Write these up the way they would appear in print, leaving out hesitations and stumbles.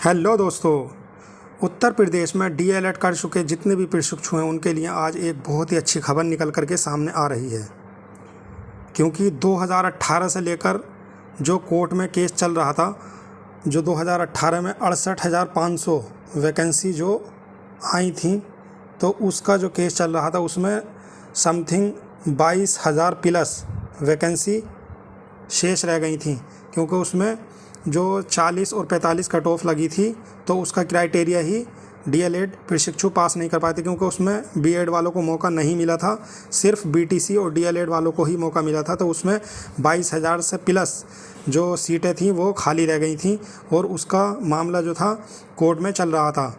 Hello दोस्तों। उत्तर प्रदेश में DElEd कर चुके जितने भी प्रशिक्षु हैं उनके लिए आज एक बहुत ही अच्छी खबर निकल कर के सामने आ रही है, क्योंकि 2018 से लेकर जो कोर्ट में केस चल रहा था, जो 2018 में 68,500 वैकेंसी जो आई थी, तो उसका जो केस चल रहा था उसमें समथिंग 22,000 प्लस वैकेंसी शेष रह गई थी, क्योंकि उसमें जो 40 और 45 कट ऑफ लगी थी तो उसका क्राइटेरिया ही डीएलएड प्रशिक्षु पास नहीं कर पाए थे, क्योंकि उसमें बीएड वालों को मौका नहीं मिला था, सिर्फ बीटीसी और डीएलएड वालों को ही मौका मिला था। तो उसमें 22,000 से प्लस जो सीटें थीं वो खाली रह गई थीं और उसका मामला जो था कोर्ट में चल रहा था।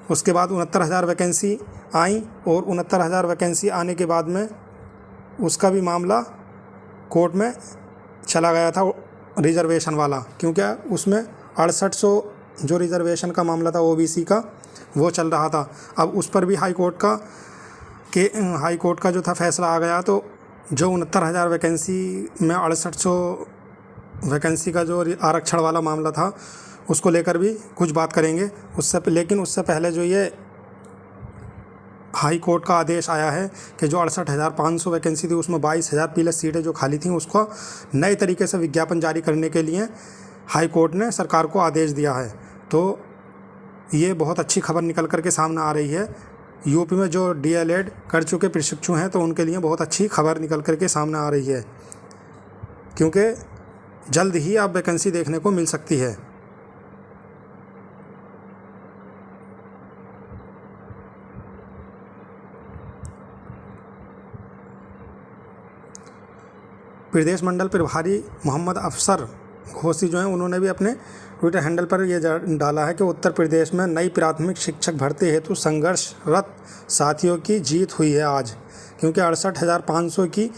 उसके बाद 69,000 वैकेंसी आई और 69,000 वैकेंसी आने के बाद में उसका भी मामला कोर्ट में चला गया था, रिजर्वेशन वाला, क्योंकि उसमें 6800 जो रिजर्वेशन का मामला था ओबीसी का वो चल रहा था। अब उस पर भी हाई कोर्ट का जो था फैसला आ गया, तो जो 69,000 वैकेंसी में 6800 वैकेंसी का जो आरक्षण वाला मामला था उसको लेकर भी कुछ बात करेंगे। लेकिन उससे पहले जो ये हाई कोर्ट का आदेश आया है कि जो 68,500 वैकेंसी थी उसमें 22,000 प्लस सीटें जो खाली थी उसको नए तरीके से विज्ञापन जारी करने के लिए हाई कोर्ट ने सरकार को आदेश दिया है। तो ये बहुत अच्छी खबर निकल कर के सामने आ रही है। यूपी में जो डीएलएड कर चुके प्रशिक्षु हैं तो उनके लिए बहुत अच्छी खबर निकल कर के सामने आ रही है, क्योंकि जल्द ही अब वैकेंसी देखने को मिल सकती है। प्रदेश मंडल प्रभारी मोहम्मद अफसर घोसी जो हैं उन्होंने भी अपने ट्विटर हैंडल पर ये डाला है कि उत्तर प्रदेश में नई प्राथमिक शिक्षक भर्ती हेतु संघर्षरत साथियों की जीत हुई है आज, क्योंकि 68,500 की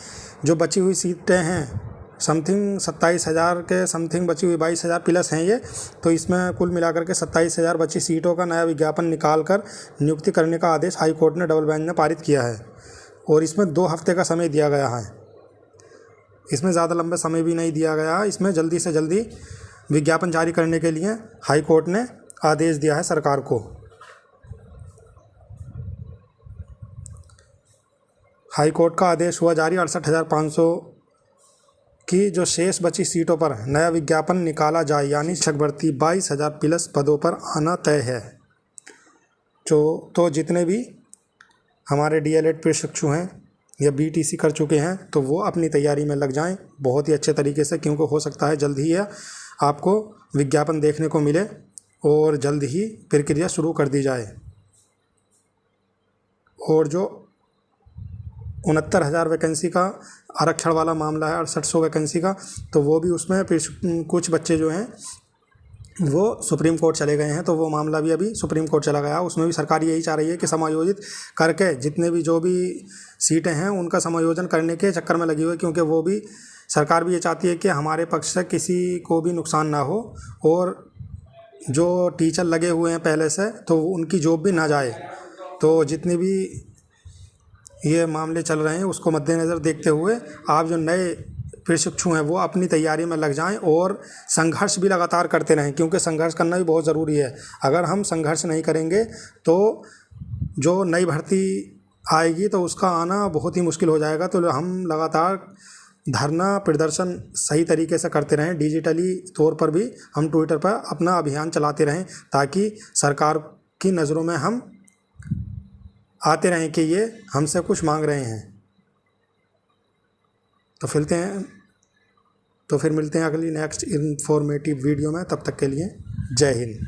जो बची हुई सीटें हैं, समथिंग 27,000 के समथिंग बची हुई 22,000 प्लस हैं ये, तो इसमें कुल मिलाकर के 27,000 बची सीटों का नया विज्ञापन निकाल कर नियुक्ति करने का आदेश हाई कोर्ट ने डबल बेंच ने पारित किया है और इसमें 2 हफ्ते का समय दिया गया है। इसमें ज़्यादा लंबे समय भी नहीं दिया गया है। इसमें जल्दी से जल्दी विज्ञापन जारी करने के लिए हाई कोर्ट ने आदेश दिया है सरकार को। हाई कोर्ट का आदेश हुआ जारी, 68,500 की जो शेष बची सीटों पर नया विज्ञापन निकाला जाए, यानी शिक्षक भर्ती 22,000 प्लस पदों पर आना तय है। तो जितने भी हमारे डीएलएड प्रशिक्षु हैं या बीटीसी कर चुके हैं तो वो अपनी तैयारी में लग जाएं बहुत ही अच्छे तरीके से, क्योंकि हो सकता है जल्द ही आपको विज्ञापन देखने को मिले और जल्द ही प्रक्रिया शुरू कर दी जाए। और जो 69,000 वैकेंसी का आरक्षण वाला मामला है, 6800 वैकेंसी का, तो वो भी उसमें कुछ बच्चे जो हैं वो सुप्रीम कोर्ट चले गए हैं, तो वो मामला भी अभी सुप्रीम कोर्ट चला गया। उसमें भी सरकार यही चाह रही है कि समायोजित करके जितने भी जो भी सीटें हैं उनका समायोजन करने के चक्कर में लगी हुई है, क्योंकि वो भी सरकार भी ये चाहती है कि हमारे पक्ष से किसी को भी नुकसान ना हो और जो टीचर लगे हुए हैं पहले से तो उनकी जॉब भी ना जाए। तो जितने भी ये मामले चल रहे हैं उसको मद्देनज़र देखते हुए आप जो नए प्रशिक्षु हैं वो अपनी तैयारी में लग जाएं और संघर्ष भी लगातार करते रहें, क्योंकि संघर्ष करना भी बहुत ज़रूरी है। अगर हम संघर्ष नहीं करेंगे तो जो नई भर्ती आएगी तो उसका आना बहुत ही मुश्किल हो जाएगा। तो हम लगातार धरना प्रदर्शन सही तरीके से करते रहें, डिजिटली तौर पर भी हम ट्विटर पर अपना अभियान चलाते रहें, ताकि सरकार की नज़रों में हम आते रहें कि ये हमसे कुछ मांग रहे हैं। तो फिर मिलते हैं अगली नेक्स्ट इन्फॉर्मेटिव वीडियो में। तब तक के लिए जय हिंद।